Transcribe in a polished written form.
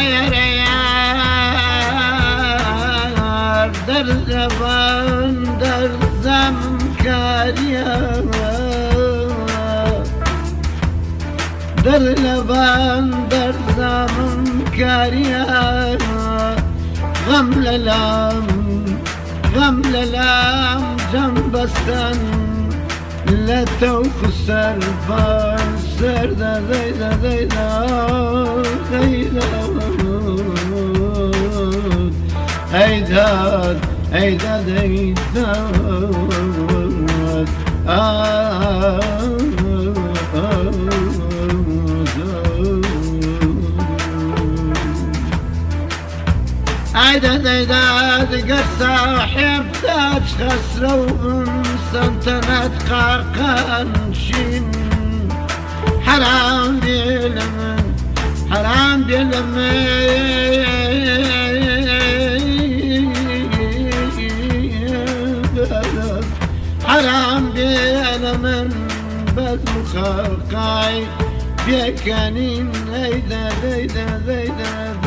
يا ريار در زبان در زم کاریا در لبان در زم کاریا غم للام جم بستن لتو خسر بسر دا زيدا زيدا زيدا ايداد ايداد ايداد قصة حبتك خسروا سنتنات قارقان شين حرام بالمن حرام بالمن حرام بالمن بذل خلقاي بيكانين ايدا زيدا زيدا